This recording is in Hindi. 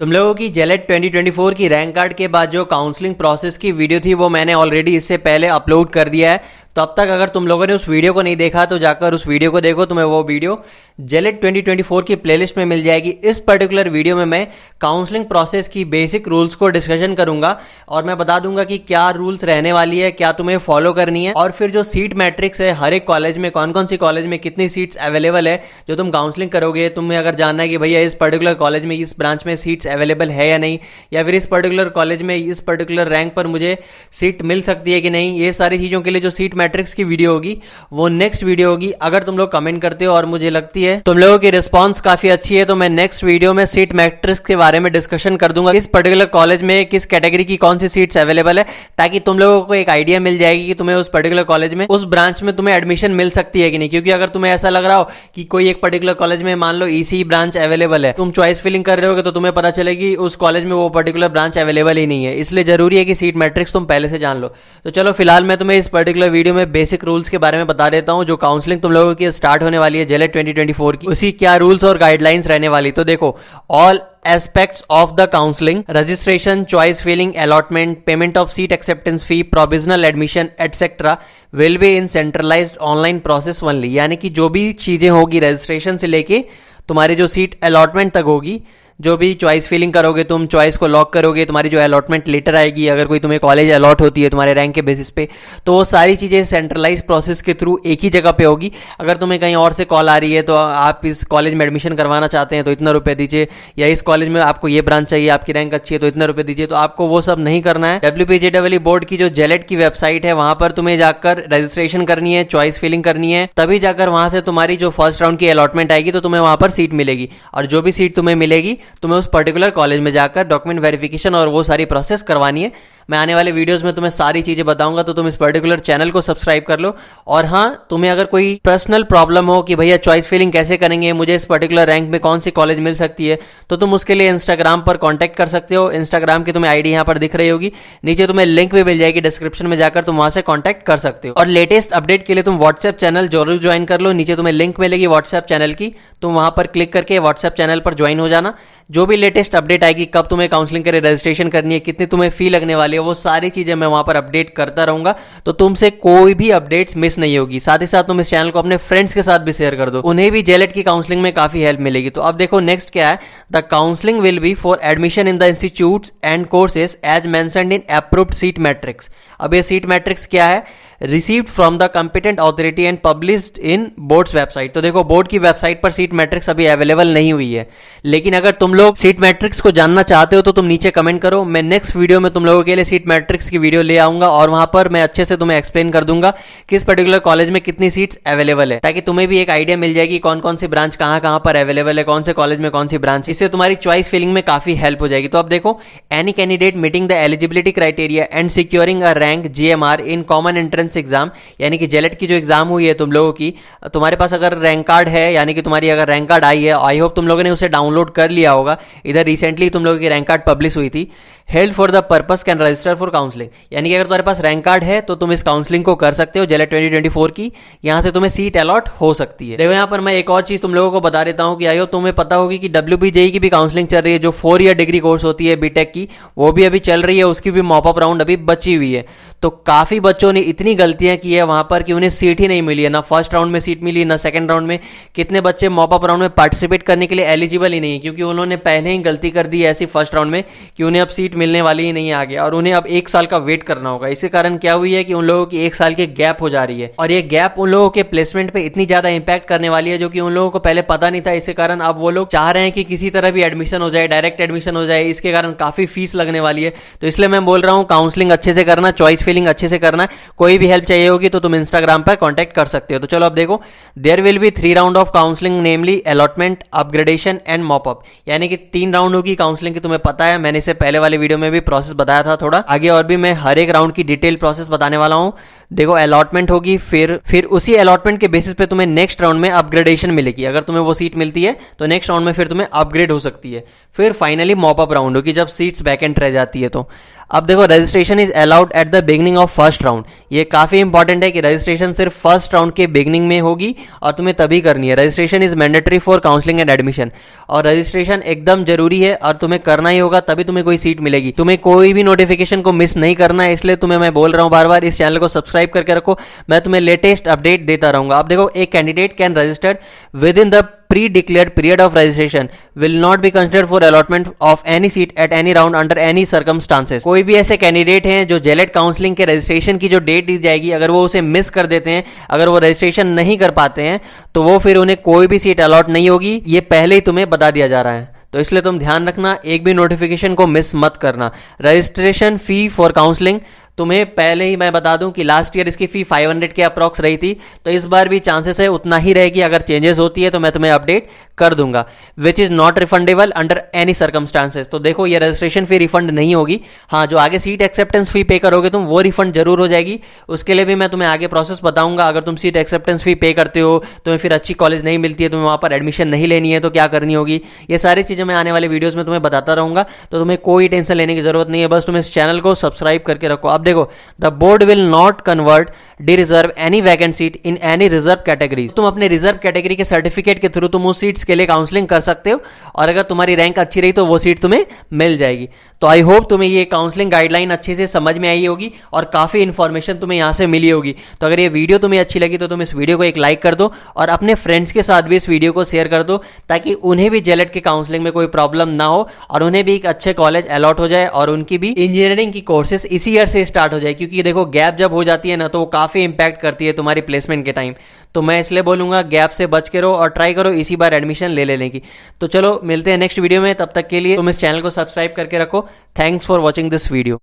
तुम लोगों की जेलेट 2024 की रैंक कार्ड के बाद जो काउंसलिंग प्रोसेस की वीडियो थी वो मैंने ऑलरेडी इससे पहले अपलोड कर दिया है। तो अब तक अगर तुम लोगों ने उस वीडियो को नहीं देखा तो जाकर उस वीडियो को देखो, तुम्हें वो वीडियो जेलेट 2024 की प्लेलिस्ट में मिल जाएगी। इस पर्टिकुलर वीडियो में मैं काउंसलिंग प्रोसेस की बेसिक रूल्स को डिस्कशन करूंगा और मैं बता दूंगा कि क्या रूल्स रहने वाली है, क्या तुम्हें फॉलो करनी है, और फिर जो सीट मैट्रिक्स है हर एक कॉलेज में कौन कौन सी कॉलेज में कितनी सीट्स अवेलेबल है जो तुम काउंसलिंग करोगे। तुम्हें अगर जानना है कि भैया इस पर्टिकुलर कॉलेज में इस ब्रांच में सीट्स अवेलेबल है या नहीं, या फिर इस पर्टिकुलर कॉलेज में इस पर्टिकुलर रैंक पर मुझे सीट मिल सकती है कि नहीं, ये सारी चीज़ों के लिए जो सीट मैट्रिक्स की वीडियो होगी वो नेक्स्ट वीडियो होगी। अगर तुम लोग कमेंट करते हो और मुझे लगती है तुम लोगों की रिस्पांस काफी अच्छी है तो मैं नेक्स्ट वीडियो में सीट मैट्रिक्स के बारे में डिस्कशन कर दूंगा, किस पर्टिकुलर कॉलेज में किस कैटेगरी की कौन सी सीट्स अवेलेबल है, ताकि तुम लोगों को एक आइडिया मिल जाएगी कि तुम्हें उस पर्टिकुलर कॉलेज में उस ब्रांच में तुम्हें एडमिशन मिल सकती है कि नहीं। क्योंकि अगर तुम्हें ऐसा लग रहा हो कि कोई एक पर्टिकुलर कॉलेज में मान लो ईसी ब्रांच अवेलेबल है, तुम चॉइस फिलिंग कर रहे हो तो तुम्हें पता चलेगी उस कॉलेज में वो पर्टिकुलर ब्रांच अवेलेबल ही नहीं है। इसलिए जरूरी है कि सीट मैट्रिक्स तुम पहले से जान लो। तो चलो फिलहाल मैं तुम्हें इस पर्टिकुलर वीडियो में बेसिक रूल्स के बारे में बता देता हूं। जो काउंसलिंग तुम लोगों की स्टार्ट होने वाली है जेलेट 2024 की, उसी क्या रूल्स और गाइडलाइंस रहने वाली। तो देखो, all aspects of the counseling, registration, choice filling, allotment, payment of seat acceptance fee, provisional admission etc. will be in centralized online process only। यानी कि जो भी चीजें होगी रजिस्ट्रेशन से लेके तुम्हारी जो सीट अलॉटमेंट तक होगी, जो भी चॉइस फिलिंग करोगे, तुम चॉइस को लॉक करोगे, तुम्हारी जो अलॉटमेंट लेटर आएगी, अगर कोई तुम्हें कॉलेज अलॉट होती है तुम्हारे रैंक के बेसिस पे, तो वो सारी चीज़ें सेंट्रलाइज प्रोसेस के थ्रू एक ही जगह पे होगी। अगर तुम्हें कहीं और से कॉल आ रही है तो आप इस कॉलेज में एडमिशन करवाना चाहते हैं तो इतना रुपये दीजिए, या इस कॉलेज में आपको ये ब्रांच चाहिए, आपकी रैंक अच्छी है तो इतना रुपये दीजिए, तो आपको वो सब नहीं करना है। WPJEE बोर्ड की जो जेलेट की वेबसाइट है वहां पर तुम्हें जाकर रजिस्ट्रेशन करनी है, चॉइस फिलिंग करनी है, तभी जाकर वहां से तुम्हारी जो फर्स्ट राउंड की अलॉटमेंट आएगी तो तुम्हें वहां पर सीट मिलेगी। और जो भी सीट तुम्हें मिलेगी तुम्हें उस पर्टिकुलर कॉलेज में जाकर डॉक्यूमेंट वेरिफिकेशन और वो सारी प्रोसेस करवानी है। मैं आने वाले वीडियोस में तुम्हें सारी चीजें बताऊंगा, तो तुम इस पर्टिकुलर चैनल को सब्सक्राइब कर लो। और हाँ, तुम्हें अगर कोई पर्सनल प्रॉब्लम हो कि भैया चॉइस फिलिंग कैसे करेंगे, मुझे इस पर्टिकुलर रैंक में कौन सी कॉलेज मिल सकती है, तो तुम उसके लिए इंस्टाग्राम पर कॉन्टैक्ट कर सकते हो। इंस्टाग्राम की तुम्हें आईडी यहाँ पर दिख रही होगी, नीचे तुम्हें लिंक भी मिल जाएगी डिस्क्रिप्शन में, जाकर तुम वहां से कॉन्टैक्ट कर सकते हो। और लेटेस्ट अपडेट के लिए तुम व्हाट्सएप चैनल जरूर ज्वाइन कर लो, नीचे तुम्हें लिंक मिलेगी व्हाट्सएप चैनल की, तुम वहां पर क्लिक करके व्हाट्सएप चैनल पर ज्वाइन हो जाना। जो भी लेटेस्ट अपडेट आएगी, कब तुम्हें काउंसलिंग के लिए रजिस्ट्रेशन करनी है, कितनी तुम्हें फी लगने वाली है, वो सारी चीजें मैं वहां पर अपडेट करता रहूंगा, तो तुमसे कोई भी अपडेट्स मिस नहीं होगी। साथ ही साथ तुम इस चैनल को अपने फ्रेंड्स के साथ भी शेयर कर दो, उन्हें भी जेलेट की काउंसलिंग में काफी हेल्प मिलेगी। तो अब देखो नेक्स्ट क्या है, the counselling will be for admission in the institutes and courses as mentioned in approved seat matrix. अब ये सीट मैट्रिक्स क्या है, received from the competent authority and published in board's website. तो देखो, बोर्ड की वेबसाइट पर सीट मैट्रिक्स अभी अवेलेबल नहीं हुई है, लेकिन अगर तुम लोग सीट मैट्रिक्स को जानना चाहते हो तो तुम नीचे कमेंट करो। मैं नेक्स्ट वीडियो में तुम लोगों के लिए सीट मैट्रिक्स की वीडियो ले आऊंगा और वहां पर मैं अच्छे से तुम्हें एक्सप्लेन कर दूंगा किस पर्टिकुलर कॉलेज में कितनी सीट्स अवेलेबल है, ताकि तुम्हें भी एक आइडिया मिल जाएगी कौन कौन सी ब्रांच कहां पर अवेलेबल है, कौन से कॉलेज में कौन सी ब्रांच। इससे तुम्हारी चॉइस फिलिंग में काफी हेल्प हो जाएगी। तो अब देखो, any candidate meeting the eligibility criteria and securing a rank GMR in common entrance exam, यानी कि जेलेट की जो एग्जाम हुई है तुम लोगों की, तुम्हारे पास अगर रैंक कार्ड है, यानी कि तुम्हारी अगर रैंक कार्ड आई है, आई होप तुम लोगों ने उसे डाउनलोड कर लिया होगा, इधर रिसेंटली तुम लोगों की रैंक कार्ड पब्लिश हुई थी। Held for the purpose can register for counselling, यानी कि अगर तुम्हारे पास रैंक कार्ड है तो तुम इस काउंसलिंग को कर सकते हो जेलेट 2024 की, यहां से तुम्हें सीट अलॉट हो सकती है। देखो यहां पर मैं एक और चीज तुम लोगों को बता देता हूं कि आई होप तुम्हें पता होगी कि WPJEE की भी काउंसलिंग चल रही है, जो 4 ईयर डिग्री कोर्स होती है बीटेक की, वो भी अभी चल रही है, उसकी भी मॉप अप राउंड अभी बची हुई है। तो काफी बच्चों ने इतनी गलतियां की है वहां पर कि उन्हें सीट ही नहीं मिली है, ना फर्स्ट राउंड में सीट मिली ना सेकंड राउंड में। कितने बच्चे मॉप अप राउंड में पार्टिसिपेट करने के लिए एलिजिबल ही नहीं है, क्योंकि उन्होंने पहले ही गलती कर दी ऐसी फर्स्ट राउंड में कि उन्हें अब सीट मिलने वाली ही नहीं है आगे, और उन्हें अब 1 साल का वेट करना होगा। इसी कारण क्या हुई है कि उन लोगों की 1 साल की गैप हो जा रही है, और ये गैप उन लोगों के प्लेसमेंट पे इतनी ज्यादा इंपैक्ट करने वाली है जो कि उन लोगों को पहले पता नहीं था। इसी कारण अब वो लोग चाह रहे हैं कि किसी तरह भी एडमिशन हो जाए, डायरेक्ट एडमिशन हो जाए, इसके कारण काफी फीस लगने वाली है। तो इसलिए मैं बोल रहा हूँ काउंसलिंग अच्छे से करना, चॉइस फिलिंग अच्छे से करना। कोई भी हेल्प चाहिए होगी तो तुम इंस्टाग्राम पर कॉन्टैक्ट कर सकते हो। तो चलो अब देखो, there will be 3 round of counselling, namely allotment, upgradation and mop up, यानी कि 3 राउंड होगी काउंसलिंग की। तुम्हें पता है, मैंने इसे पहले वाले वीडियो में भी प्रोसेस बताया था थोड़ा, आगे और भी मैं हर एक राउंड की डिटेल प्रोसेस बताने वाला हूं। देखो अलॉटमेंट होगी, फिर उसी अलॉटमेंट के बेसिस पे तुम्हें नेक्स्ट राउंड में अपग्रेडेशन मिलेगी। अगर तुम्हें वो सीट मिलती है तो नेक्स्ट राउंड में फिर तुम्हें अपग्रेड हो सकती है। फिर फाइनली मॉप अप राउंड होगी जब सीट्स वैकेंट रह जाती है। तो अब देखो registration is allowed at the beginning of first round. ये काफी इंपॉर्टेंट है कि रजिस्ट्रेशन सिर्फ फर्स्ट राउंड के बिगनिंग में होगी और तुम्हें तभी करनी है। Registration is mandatory for counselling and admission, और रजिस्ट्रेशन एकदम जरूरी है और तुम्हें करना ही होगा, तभी तुम्हें कोई सीट मिलेगी। तुम्हें कोई भी नोटिफिकेशन को मिस नहीं करना है, इसलिए तुम्हें मैं बोल रहा हूं बार बार इस चैनल को सब्सक्राइब करके रखो। मैं तुम्हें लेटेस्ट अपडेट देता रहूंगा। अब देखो, एक candidate can register with in the pre-declared period of registration will not be considered for allotment of any seat at any round under any circumstances। कोई भी ऐसे कैंडिडेट हैं जो जेलेट काउंसलिंग के रजिस्ट्रेशन की जो डेट दी जाएगी, अगर वो उसे मिस कर देते हैं, अगर वो रजिस्ट्रेशन नहीं कर पाते हैं, तो वो फिर उन्हें कोई भी सीट अलॉट नहीं होगी। ये पहले ही तुम्हें बता दिया जा रहा है, तो इसलिए तुम ध्यान रखना, एक भी नोटिफिकेशन को मिस मत करना। रजिस्ट्रेशन फी फॉर काउंसलिंग तुम्हें पहले ही मैं बता दूं कि लास्ट ईयर इसकी फी 500 के अप्रॉक्स रही थी, तो इस बार भी चांसेस है उतना ही रहेगी। अगर चेंजेस होती है तो मैं तुम्हें अपडेट कर दूंगा। Which is not refundable under any circumstances. तो देखो, ये रजिस्ट्रेशन फी रिफंड नहीं होगी। हाँ, जो आगे सीट एक्सेप्टेंस फी पे करोगे तुम, वो रिफंड जरूर हो जाएगी। उसके लिए भी मैं तुम्हें आगे प्रोसेस बताऊंगा। अगर तुम सीट एक्सेप्टेंस फी पे करते हो, तुम्हें फिर अच्छी कॉलेज नहीं मिलती है, तुम्हें वहां पर एडमिशन नहीं लेनी है, तो क्या करनी होगी, ये सारी चीजें मैं आने वाले वीडियोस में तुम्हें बताता रहूंगा। तो तुम्हें कोई टेंशन लेने की जरूरत नहीं है, बस तुम इस चैनल को सब्सक्राइब करके रखो। अब देखो, the board will not convert D-reserve any vacant seat in any reserve categories. तुम अपने रिजर्व कैटेगरी के सर्टिफिकेट के थ्रू तुम उस सीट्स के लिए काउंसलिंग कर सकते हो, और अगर तुम्हारी रैंक अच्छी रही तो वो सीट तुम्हें मिल जाएगी। तो आई होप तुम्हें ये काउंसलिंग गाइडलाइन अच्छे से समझ में आई होगी और काफी इंफॉर्मेशन तुम्हें यहां से मिली होगी। तो अगर ये वीडियो तुम्हें अच्छी लगी तो तुम इस वीडियो को एक लाइक कर दो और अपने फ्रेंड्स के साथ भी इस वीडियो को शेयर कर दो, ताकि उन्हें भी जेलेट के काउंसलिंग में कोई प्रॉब्लम ना हो और उन्हें भी एक अच्छे कॉलेज अलॉट हो जाए और उनकी भी इंजीनियरिंग की कोर्सेज इसी ईयर से स्टार्ट हो जाए। क्योंकि देखो, गैप जब हो जाती है ना, तो वो काफी इंपैक्ट करती है तुम्हारी प्लेसमेंट के टाइम। तो मैं इसलिए बोलूंगा, गैप से बच के रहो और ट्राई करो इसी बार एडमिशन ले लेने की। तो चलो, मिलते हैं नेक्स्ट वीडियो में। तब तक के लिए तुम इस चैनल को सब्सक्राइब करके रखो। Thanks for watching this video.